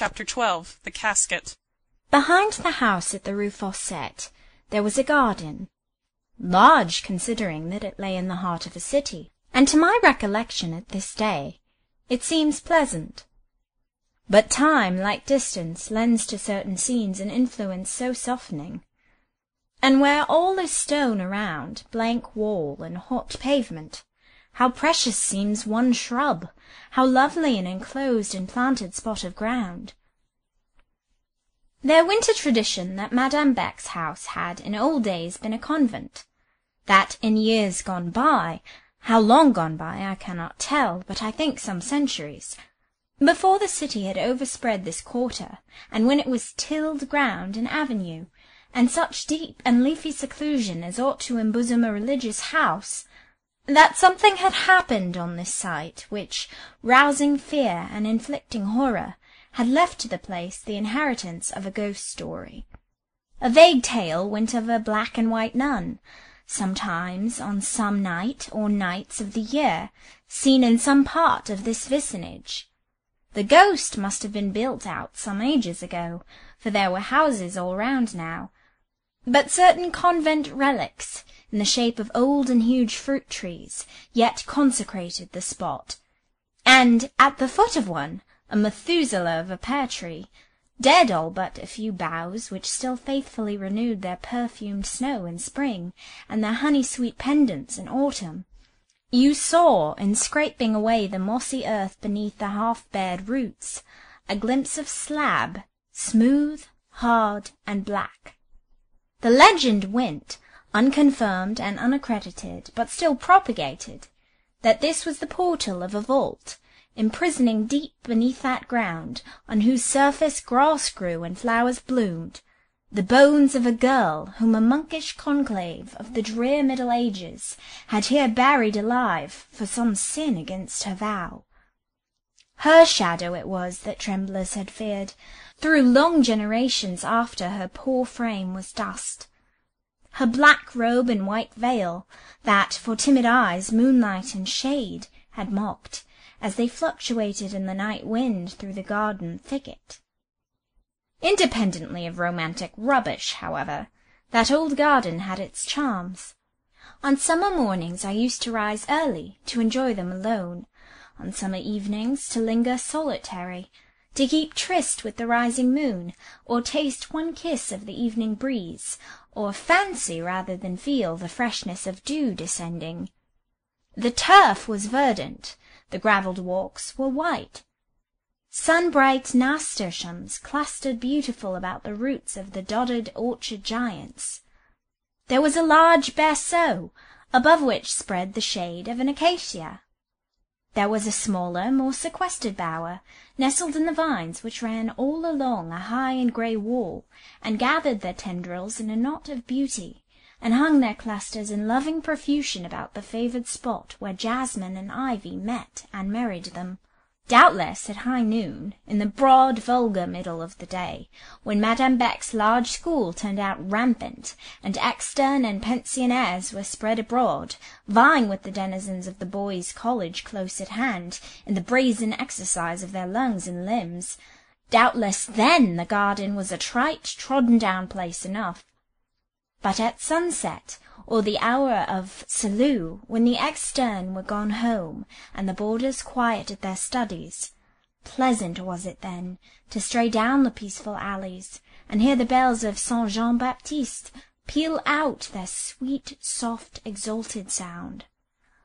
Chapter 12. The Casket. Behind the house at the Rue Fossette there was a garden, large considering that it lay in the heart of a city, and to my recollection at this day it seems pleasant. But time, like distance, lends to certain scenes an influence so softening, and where all is stone around, blank wall and hot pavement, how precious seems one shrub, how lovely an enclosed and planted spot of ground. Their winter tradition that Madame Beck's house had in old days been a convent, that in years gone by, how long gone by I cannot tell, but I think some centuries, before the city had overspread this quarter, and when it was tilled ground and avenue, and such deep and leafy seclusion as ought to embosom a religious house, that something had happened on this site which, rousing fear and inflicting horror, had left to the place the inheritance of a ghost story. A vague tale went of a black and white nun, sometimes on some night or nights of the year, seen in some part of this vicinage. The ghost must have been built out some ages ago, for there were houses all round now, but certain convent relics, in the shape of old and huge fruit trees, yet consecrated the spot, and at the foot of one, a Methuselah of a pear-tree, dead all but a few boughs, which still faithfully renewed their perfumed snow in spring, and their honey-sweet pendants in autumn. You saw, in scraping away the mossy earth beneath the half-bared roots, a glimpse of slab, smooth, hard, and black. The legend went, unconfirmed and unaccredited, but still propagated, that this was the portal of a vault, imprisoning deep beneath that ground, on whose surface grass grew and flowers bloomed, the bones of a girl whom a monkish conclave of the drear Middle Ages had here buried alive for some sin against her vow. Her shadow it was that tremblers had feared, through long generations after her poor frame was dust. Her black robe and white veil, that for timid eyes moonlight and shade had mocked, as they fluctuated in the night wind through the garden thicket. Independently of romantic rubbish, however, that old garden had its charms. On summer mornings I used to rise early, to enjoy them alone, on summer evenings to linger solitary, to keep tryst with the rising moon, or taste one kiss of the evening breeze, or fancy rather than feel the freshness of dew descending. The turf was verdant, the gravelled walks were white. Sun-bright nasturtiums clustered beautiful about the roots of the doddered orchard giants. There was a large berceau, above which spread the shade of an acacia. There was a smaller, more sequestered bower, nestled in the vines which ran all along a high and grey wall, and gathered their tendrils in a knot of beauty, and hung their clusters in loving profusion about the favoured spot where jasmine and ivy met and married them. Doubtless at high noon, in the broad vulgar middle of the day, when Madame Beck's large school turned out rampant, and externe and pensionnaires were spread abroad, vying with the denizens of the boys' college close at hand, in the brazen exercise of their lungs and limbs, doubtless then the garden was a trite, trodden-down place enough. But at sunset, or the hour of salut, when the externe were gone home, and the boarders quiet at their studies, pleasant was it then to stray down the peaceful alleys, and hear the bells of Saint Jean-Baptiste peal out their sweet, soft, exalted sound.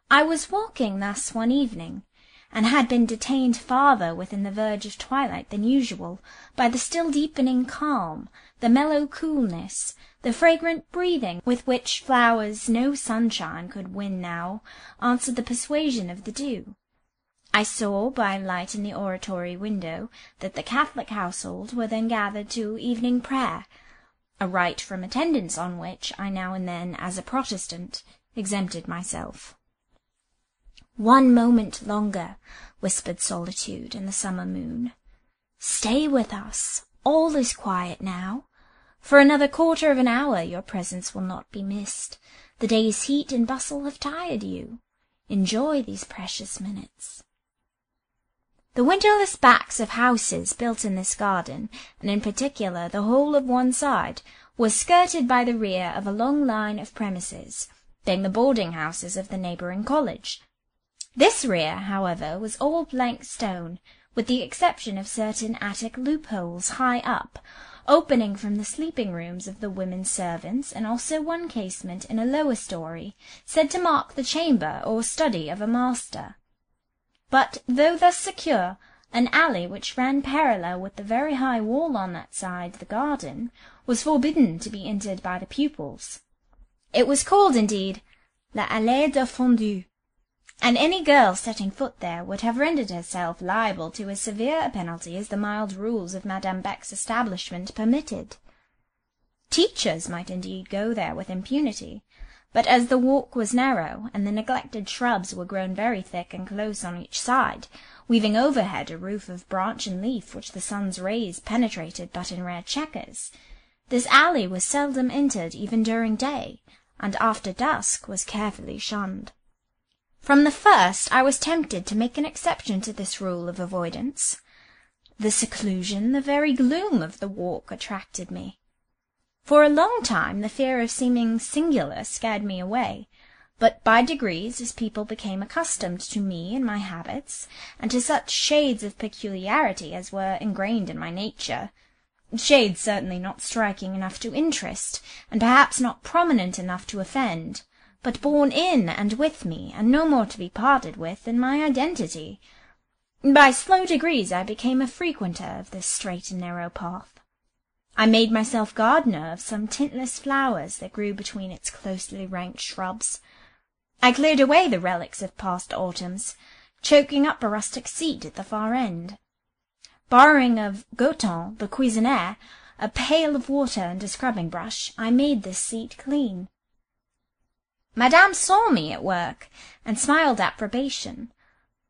I was walking thus one evening, and had been detained farther within the verge of twilight than usual by the still deepening calm, the mellow coolness, the fragrant breathing with which flowers no sunshine could win now answered the persuasion of the dew. I saw by light in the oratory window that the Catholic household were then gathered to evening prayer, a rite from attendance on which I now and then, as a Protestant, exempted myself. "One moment longer," whispered Solitude and the summer moon. "Stay with us. All is quiet now. For another quarter of an hour your presence will not be missed. The day's heat and bustle have tired you. Enjoy these precious minutes." The windowless backs of houses built in this garden, and in particular the whole of one side, was skirted by the rear of a long line of premises, being the boarding-houses of the neighbouring college. This rear, however, was all blank stone, with the exception of certain attic loopholes high up, opening from the sleeping-rooms of the women servants, and also one casement in a lower story, said to mark the chamber or study of a master. But, though thus secure, an alley which ran parallel with the very high wall on that side the garden was forbidden to be entered by the pupils. It was called, indeed, la allée de fondue, and any girl setting foot there would have rendered herself liable to as severe a penalty as the mild rules of Madame Beck's establishment permitted. Teachers might indeed go there with impunity, but as the walk was narrow, and the neglected shrubs were grown very thick and close on each side, weaving overhead a roof of branch and leaf which the sun's rays penetrated but in rare checkers, this alley was seldom entered even during day, and after dusk was carefully shunned. From the first I was tempted to make an exception to this rule of avoidance. The seclusion, the very gloom of the walk attracted me. For a long time the fear of seeming singular scared me away, but by degrees, as people became accustomed to me and my habits, and to such shades of peculiarity as were ingrained in my nature, shades certainly not striking enough to interest, and perhaps not prominent enough to offend, but born in and with me, and no more to be parted with than my identity, by slow degrees I became a frequenter of this straight and narrow path. I made myself gardener of some tintless flowers that grew between its closely ranked shrubs. I cleared away the relics of past autumns, choking up a rustic seat at the far end. Borrowing of Goton, the cuisinier, a pail of water and a scrubbing-brush, I made this seat clean. Madame saw me at work, and smiled approbation.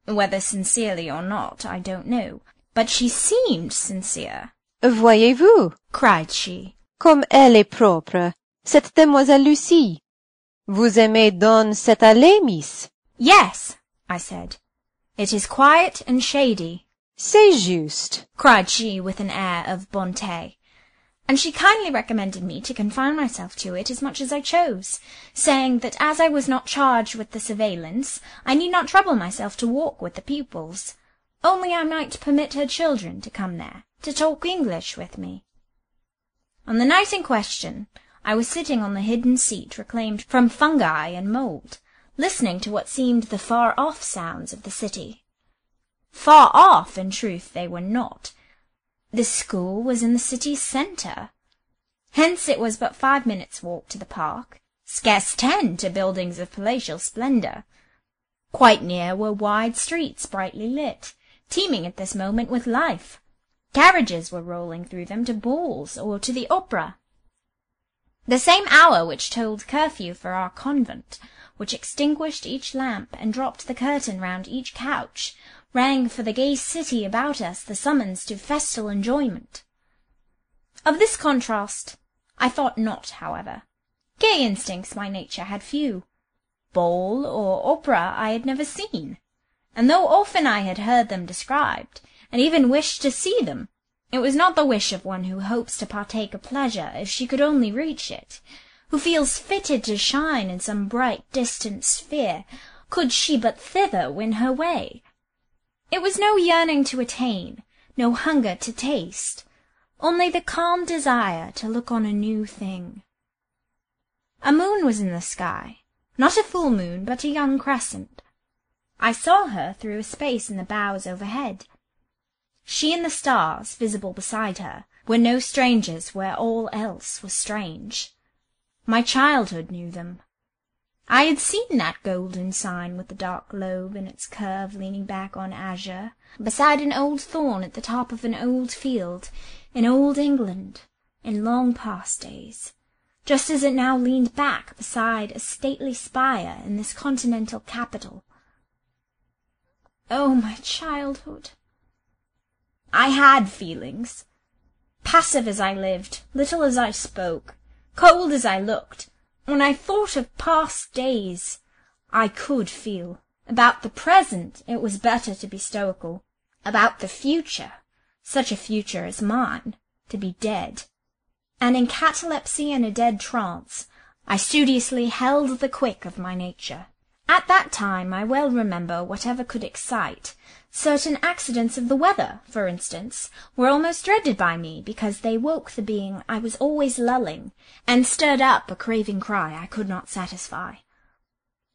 Whether sincerely or not, I don't know, but she seemed sincere. Voyez-vous, cried she, comme elle est propre, cette demoiselle Lucie. Vous aimez donc cette allée, miss? Yes, I said. It is quiet and shady. C'est juste, cried she with an air of bonté, and she kindly recommended me to confine myself to it as much as I chose, saying that as I was not charged with the surveillance, I need not trouble myself to walk with the pupils, only I might permit her children to come there, to talk English with me. On the night in question, I was sitting on the hidden seat reclaimed from fungi and mould, listening to what seemed the far-off sounds of the city. Far off, in truth, they were not. The school was in the city's centre. Hence it was but 5 minutes' walk to the park, scarce 10 to buildings of palatial splendour. Quite near were wide streets brightly lit, teeming at this moment with life. Carriages were rolling through them to balls or to the opera. The same hour which tolled curfew for our convent, which extinguished each lamp and dropped the curtain round each couch, rang for the gay city about us the summons to festal enjoyment. Of this contrast I thought not, however. Gay instincts my nature had few. Ball or opera I had never seen, and though often I had heard them described, and even wished to see them, it was not the wish of one who hopes to partake a pleasure if she could only reach it, who feels fitted to shine in some bright distant sphere, could she but thither win her way. It was no yearning to attain, no hunger to taste, only the calm desire to look on a new thing. A moon was in the sky, not a full moon, but a young crescent. I saw her through a space in the boughs overhead. She and the stars, visible beside her, were no strangers where all else was strange. My childhood knew them. I had seen that golden sign with the dark globe in its curve leaning back on azure, beside an old thorn at the top of an old field, in old England, in long past days, just as it now leaned back beside a stately spire in this continental capital. Oh, my childhood! I had feelings. Passive as I lived, little as I spoke, cold as I looked, when I thought of past days, I could feel. About the present it was better to be stoical. about the future, such a future as mine, to be dead. And in catalepsy and a dead trance, I studiously held the quick of my nature. At that time I well remember whatever could excite. Certain accidents of the weather, for instance, were almost dreaded by me, because they woke the being I was always lulling, and stirred up a craving cry I could not satisfy.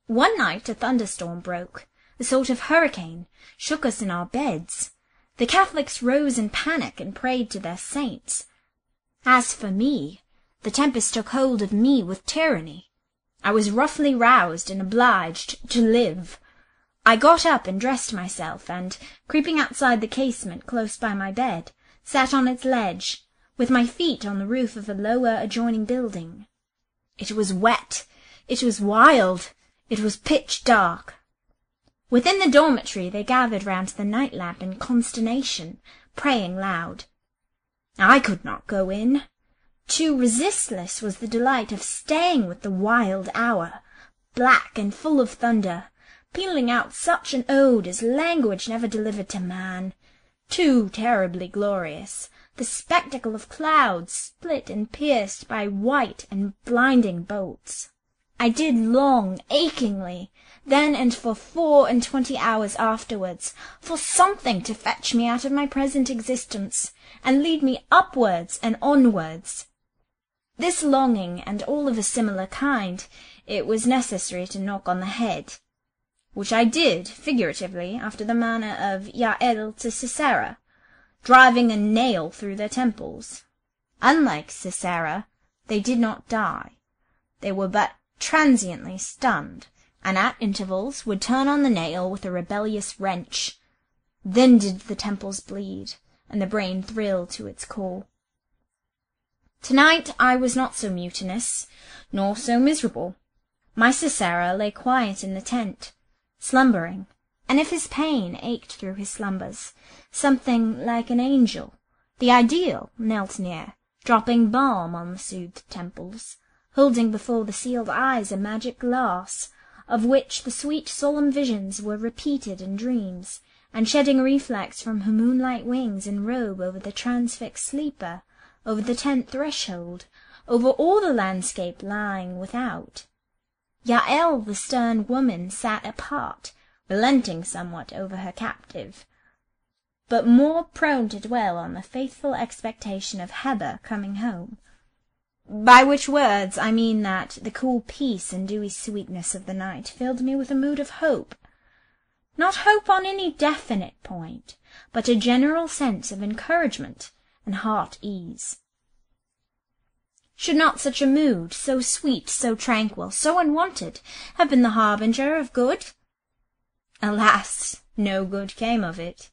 One night a thunderstorm broke, a sort of hurricane, shook us in our beds. The Catholics rose in panic and prayed to their saints. As for me, the tempest took hold of me with tyranny. I was roughly roused and obliged to live. I got up and dressed myself, and, creeping outside the casement close by my bed, sat on its ledge, with my feet on the roof of a lower adjoining building. It was wet, it was wild, it was pitch dark. Within the dormitory they gathered round the night lamp in consternation, praying loud. I could not go in. Too resistless was the delight of staying with the wild hour, black and full of thunder, pealing out such an ode as language never delivered to man. Too terribly glorious, the spectacle of clouds split and pierced by white and blinding bolts. I did long, achingly, then and for 24 hours afterwards, for something to fetch me out of my present existence, and lead me upwards and onwards. This longing, and all of a similar kind, it was necessary to knock on the head, which I did, figuratively, after the manner of Jael to Sisera, driving a nail through their temples. Unlike Sisera, they did not die. They were but transiently stunned, and at intervals would turn on the nail with a rebellious wrench. Then did the temples bleed, and the brain thrill to its core. Tonight I was not so mutinous, nor so miserable. My Sisera lay quiet in the tent, slumbering, and if his pain ached through his slumbers, something like an angel, the ideal, knelt near, dropping balm on the soothed temples, holding before the sealed eyes a magic glass, of which the sweet solemn visions were repeated in dreams, and shedding reflex from her moonlight wings and robe over the transfixed sleeper, over the tent threshold, over all the landscape lying without. Jael, the stern woman, sat apart, relenting somewhat over her captive, but more prone to dwell on the faithful expectation of Heber coming home. By which words I mean that the cool peace and dewy sweetness of the night filled me with a mood of hope. Not hope on any definite point, but a general sense of encouragement and heart-ease. Should not such a mood, so sweet, so tranquil, so unwonted, have been the harbinger of good? Alas, no good came of it.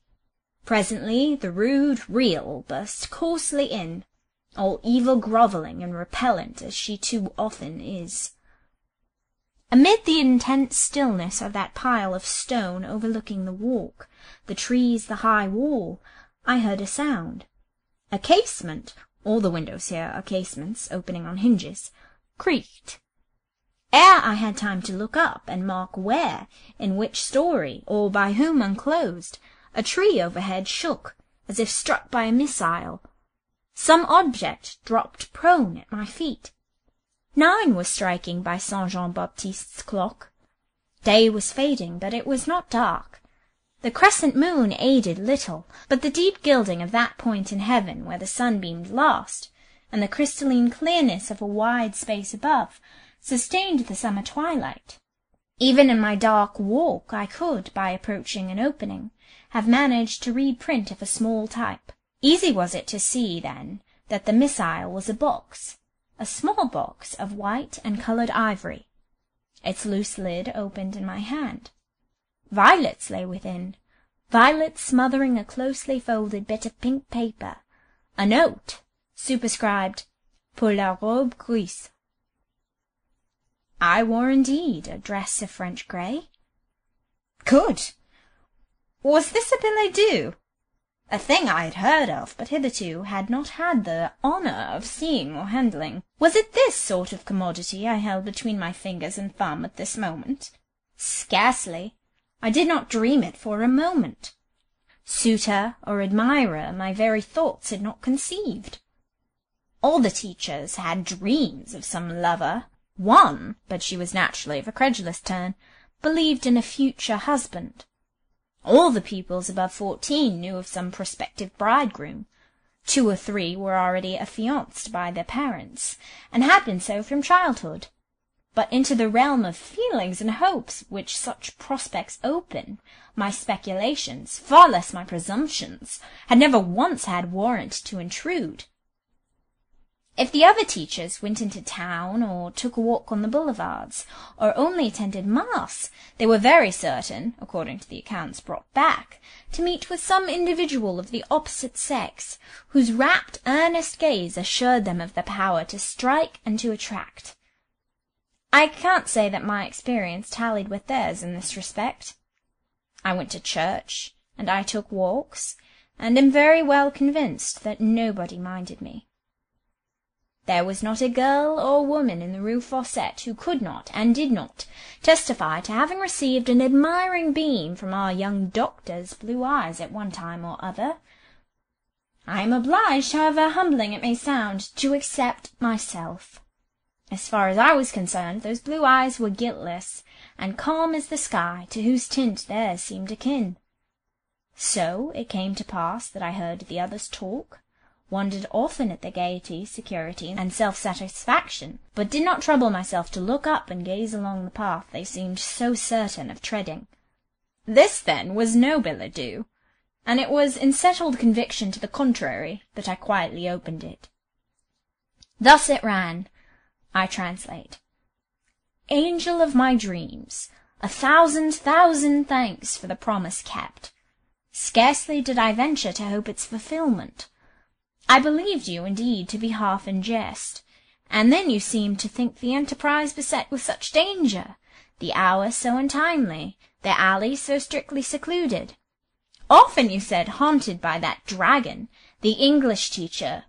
Presently the rude real burst coarsely in, all evil grovelling and repellent as she too often is. Amid the intense stillness of that pile of stone overlooking the walk, the trees, the high wall, I heard a sound. A casement, all the windows here are casements opening on hinges, creaked. Ere I had time to look up and mark where, in which story, or by whom unclosed, a tree overhead shook, as if struck by a missile. Some object dropped prone at my feet. 9 was striking by Saint Jean-Baptiste's clock. Day was fading, but it was not dark. The crescent moon aided little, but the deep gilding of that point in heaven where the sun beamed last, and the crystalline clearness of a wide space above, sustained the summer twilight. Even in my dark walk I could, by approaching an opening, have managed to read print of a small type. Easy was it to see, then, that the missile was a small box of white and coloured ivory. Its loose lid opened in my hand. Violets lay within, violets smothering a closely folded bit of pink paper, a note, superscribed, "Pour la robe grise." I wore indeed a dress of French grey. Good! Was this a billet doux? A thing I had heard of, but hitherto had not had the honour of seeing or handling. Was it this sort of commodity I held between my fingers and thumb at this moment? Scarcely. I did not dream it for a moment. suitor or admirer my very thoughts had not conceived. All the teachers had dreams of some lover. One, but she was naturally of a credulous turn, believed in a future husband. All the pupils above 14 knew of some prospective bridegroom. 2 or 3 were already affianced by their parents, and had been so from childhood. But into the realm of feelings and hopes which such prospects open, my speculations, far less my presumptions, had never once had warrant to intrude. If the other teachers went into town, or took a walk on the boulevards, or only attended mass, they were very certain, according to the accounts brought back, to meet with some individual of the opposite sex, whose rapt, earnest gaze assured them of the power to strike and to attract. I can't say that my experience tallied with theirs in this respect. I went to church, and I took walks, and am very well convinced that nobody minded me. There was not a girl or woman in the Rue Fossette who could not, and did not, testify to having received an admiring beam from our young doctor's blue eyes at one time or other. I am obliged, however humbling it may sound, to accept myself. As far as I was concerned, those blue eyes were guiltless, and calm as the sky, to whose tint theirs seemed akin. So it came to pass that I heard the others talk, wondered often at their gaiety, security, and self-satisfaction, but did not trouble myself to look up and gaze along the path they seemed so certain of treading. This, then, was no billet doux, and it was in settled conviction to the contrary that I quietly opened it. Thus it ran. I translate. Angel of my dreams, 1,000,000 thanks for the promise kept. Scarcely did I venture to hope its fulfilment. I believed you, indeed, to be half in jest, and then you seemed to think the enterprise beset with such danger, the hour so untimely, the alley so strictly secluded. Often, you said, haunted by that dragon, the English teacher,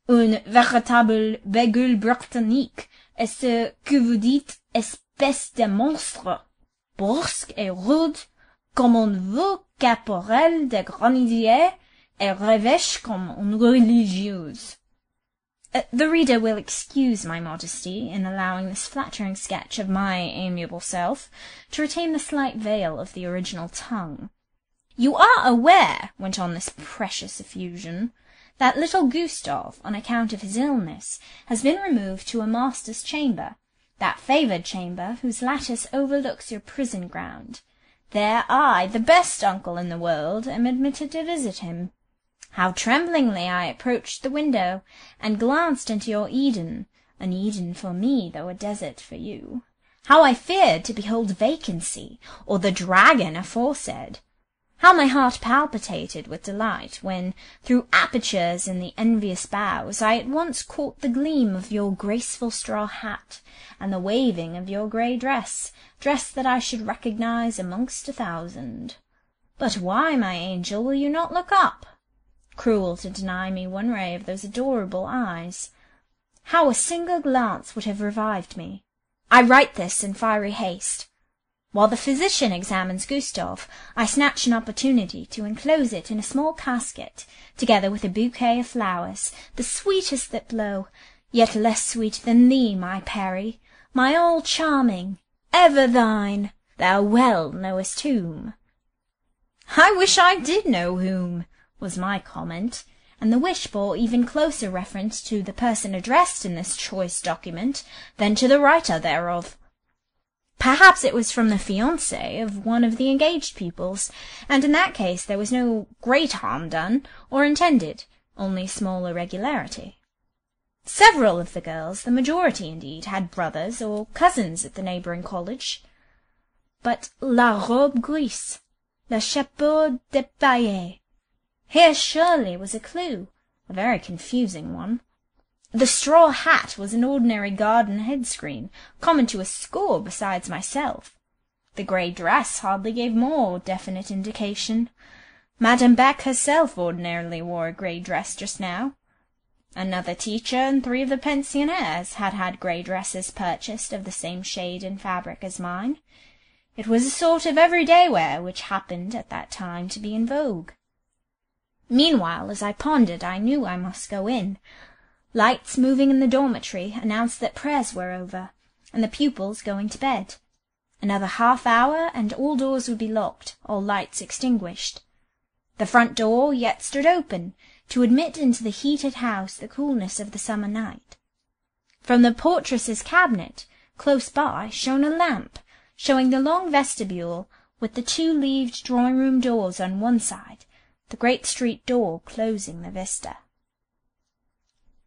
une véritable bégule britannique, et ce que vous dites, espèce de monstre, brusque et rude, comme on veut caporal de grenadier, et revêche comme une religieuse. The reader will excuse my modesty in allowing this flattering sketch of my amiable self to retain the slight veil of the original tongue. You are aware, went on this precious effusion, that little Gustave, on account of his illness, has been removed to a master's chamber, that favoured chamber whose lattice overlooks your prison ground. There I, the best uncle in the world, am admitted to visit him. How tremblingly I approached the window, and glanced into your Eden, an Eden for me, though a desert for you. How I feared to behold vacancy, or the dragon aforesaid. How my heart palpitated with delight, when, through apertures in the envious boughs, I at once caught the gleam of your graceful straw hat, and the waving of your grey dress that I should recognize amongst 1,000. But why, my angel, will you not look up? Cruel to deny me one ray of those adorable eyes. How a single glance would have revived me. I write this in fiery haste. While the physician examines Gustave, I snatch an opportunity to enclose it in a small casket, together with a bouquet of flowers, the sweetest that blow, yet less sweet than thee, my Perry, my all charming, ever thine, thou well knowest whom. I wish I did know whom, was my comment, and the wish bore even closer reference to the person addressed in this choice document than to the writer thereof. Perhaps it was from the fiancé of one of the engaged pupils, and in that case there was no great harm done, or intended, only small irregularity. Several of the girls, the majority indeed, had brothers or cousins at the neighbouring college. But la robe grise, le chapeau de paille, here surely was a clue, a very confusing one. The straw hat was an ordinary garden head-screen, common to a score besides myself. The grey dress hardly gave more definite indication. Madame Beck herself ordinarily wore a grey dress just now. Another teacher and 3 of the pensionnaires had had grey dresses purchased of the same shade and fabric as mine. It was a sort of everyday wear which happened at that time to be in vogue. Meanwhile, as I pondered, I knew I must go in. Lights moving in the dormitory announced that prayers were over, and the pupils going to bed. Another half-hour, and all doors would be locked, all lights extinguished. The front door yet stood open, to admit into the heated house the coolness of the summer night. From the portress's cabinet, close by, shone a lamp, showing the long vestibule, with the two-leaved drawing-room doors on one side, the great street door closing the vista.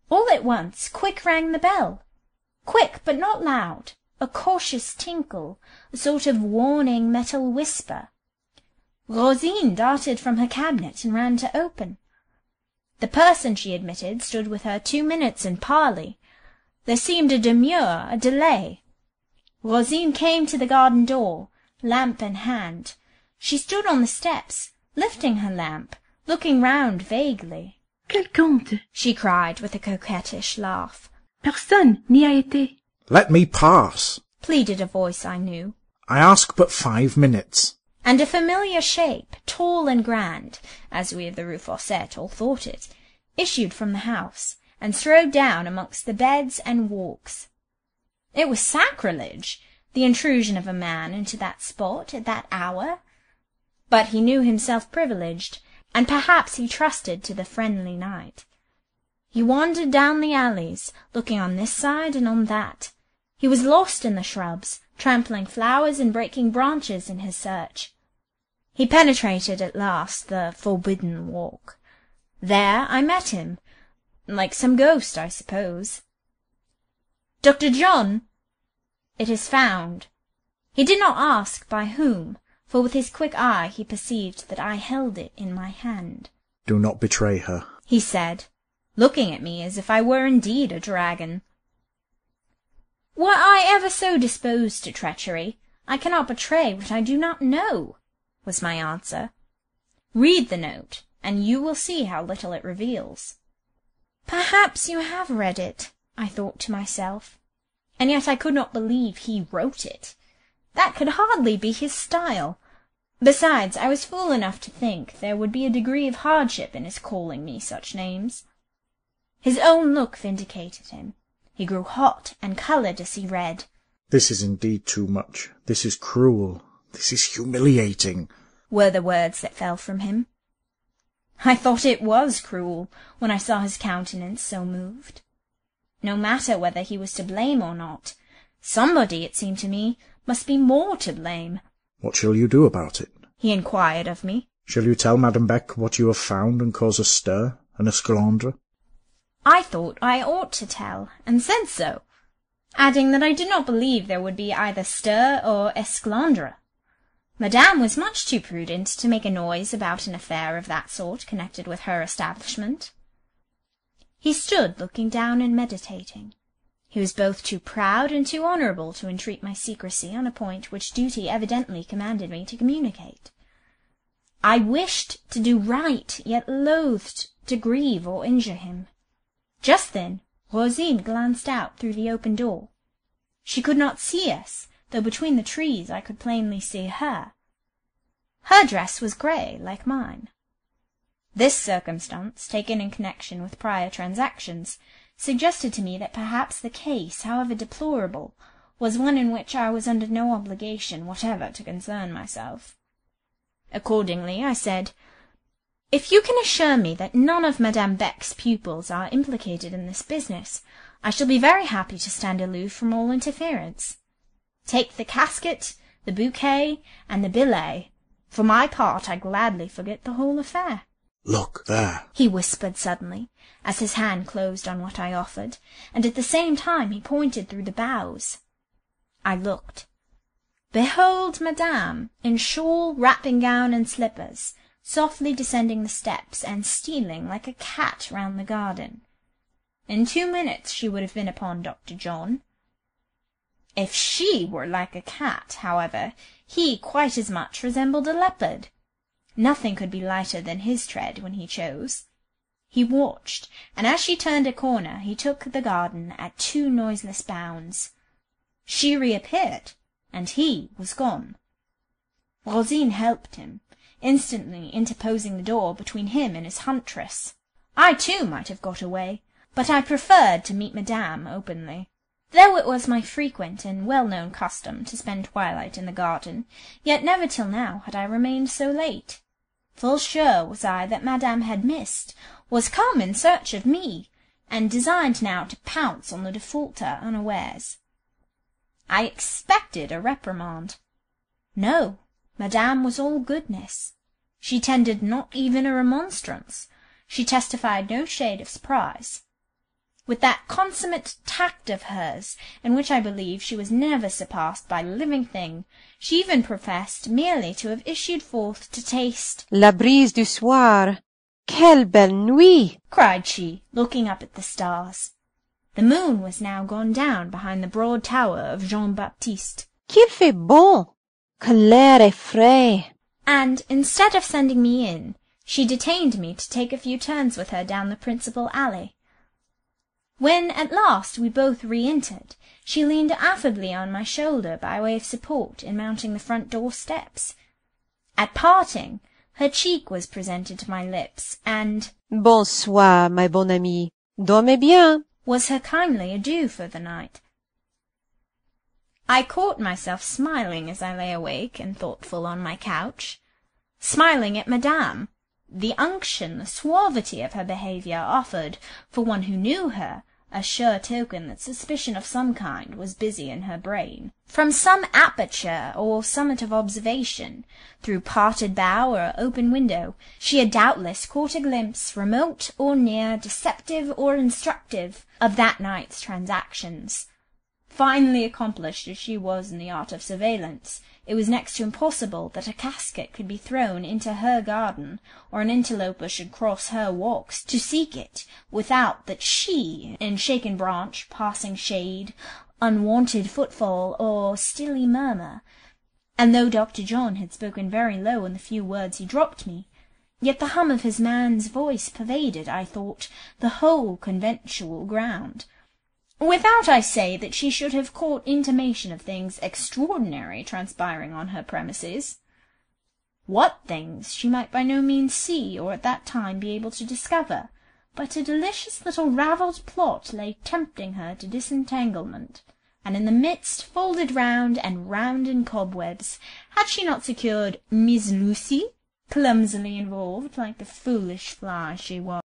All at once, quick rang the bell. Quick, but not loud, a cautious tinkle, a sort of warning metal whisper. Rosine darted from her cabinet and ran to open. The person she admitted stood with her 2 minutes in parley. There seemed a demur, a delay. Rosine came to the garden door, lamp in hand. She stood on the steps, lifting her lamp, looking round vaguely. Quel compte? She cried with a coquettish laugh. Personne n'y a été. Let me pass, pleaded a voice I knew. I ask but 5 minutes. And a familiar shape, tall and grand, as we of the Rue Fossette all thought it, issued from the house, and strode down amongst the beds and walks. It was sacrilege, the intrusion of a man into that spot at that hour. But he knew himself privileged, and perhaps he trusted to the friendly night. He wandered down the alleys, looking on this side and on that. He was lost in the shrubs, trampling flowers and breaking branches in his search. He penetrated at last the forbidden walk. There I met him, like some ghost, I suppose. Dr. John! It is found. He did not ask by whom, for with his quick eye he perceived that I held it in my hand. Do not betray her, he said, looking at me as if I were indeed a dragon. Were I ever so disposed to treachery, I cannot betray what I do not know, was my answer. Read the note, and you will see how little it reveals. Perhaps you have read it, I thought to myself, and yet I could not believe he wrote it. That could hardly be his style. Besides, I was fool enough to think there would be a degree of hardship in his calling me such names. His own look vindicated him. He grew hot and coloured as he read. This is indeed too much. This is cruel. This is humiliating, were the words that fell from him. I thought it was cruel when I saw his countenance so moved. No matter whether he was to blame or not, somebody, it seemed to me, must be more to blame. What shall you do about it? He inquired of me. Shall you tell Madame Beck what you have found and cause a stir, an esclandre? I thought I ought to tell, and said so, adding that I did not believe there would be either stir or esclandre. Madame was much too prudent to make a noise about an affair of that sort connected with her establishment. He stood looking down and meditating. He was both too proud and too honourable to entreat my secrecy on a point which duty evidently commanded me to communicate. I wished to do right, yet loathed to grieve or injure him. Just then Rosine glanced out through the open door. She could not see us, though between the trees I could plainly see her. Her dress was grey, like mine. This circumstance, taken in connection with prior transactions, suggested to me that perhaps the case, however deplorable, was one in which I was under no obligation whatever to concern myself. Accordingly, I said, "If you can assure me that none of Madame Beck's pupils are implicated in this business, I shall be very happy to stand aloof from all interference. Take the casket, the bouquet, and the billet. For my part, I gladly forget the whole affair." Look there, he whispered suddenly, as his hand closed on what I offered, and at the same time he pointed through the boughs. I looked. Behold Madame, in shawl, wrapping-gown, and slippers, softly descending the steps and stealing like a cat round the garden. In 2 minutes she would have been upon Dr. John. If she were like a cat, however, he quite as much resembled a leopard. Nothing could be lighter than his tread when he chose. He watched, and as she turned a corner he took the garden at 2 noiseless bounds. She reappeared, and he was gone. Rosine helped him. instantly interposing the door between him and his huntress. I too might have got away, but I preferred to meet Madame openly. Though it was my frequent and well-known custom to spend twilight in the garden, yet never till now had I remained so late. Full sure was I that Madame had missed, was come in search of me, and designed now to pounce on the defaulter unawares. I expected a reprimand. No, Madame was all goodness. She tendered not even a remonstrance. She testified no shade of surprise. With that consummate tact of hers, in which I believe she was never surpassed by living thing, she even professed merely to have issued forth to taste La brise du soir. Quelle belle nuit! cried she, looking up at the stars. The moon was now gone down behind the broad tower of Jean-Baptiste. Qu'il fait bon! Que l'air est frais! And, instead of sending me in, she detained me to take a few turns with her down the principal alley. When at last we both re-entered, she leaned affably on my shoulder by way of support in mounting the front door steps. At parting, her cheek was presented to my lips, and Bonsoir, my bon ami. Dormez bien. was her kindly adieu for the night. I caught myself smiling as I lay awake and thoughtful on my couch, smiling at Madame. The unction, the suavity of her behaviour offered, for one who knew her, a sure token that suspicion of some kind was busy in her brain. From some aperture or summit of observation, through parted bough or open window, she had doubtless caught a glimpse, remote or near, deceptive or instructive, of that night's transactions. Finely accomplished as she was in the art of surveillance, it was next to impossible that a casket could be thrown into her garden, or an interloper should cross her walks to seek it, without that she, in shaken branch, passing shade, unwonted footfall, or stilly murmur, and though Dr. John had spoken very low in the few words he dropped me, yet the hum of his man's voice pervaded, I thought, the whole conventual ground. Without, I say, that she should have caught intimation of things extraordinary transpiring on her premises. What things she might by no means see, or at that time be able to discover, but a delicious little ravelled plot lay tempting her to disentanglement, and in the midst, folded round and round in cobwebs, had she not secured Miss Lucy, clumsily involved like the foolish fly she was?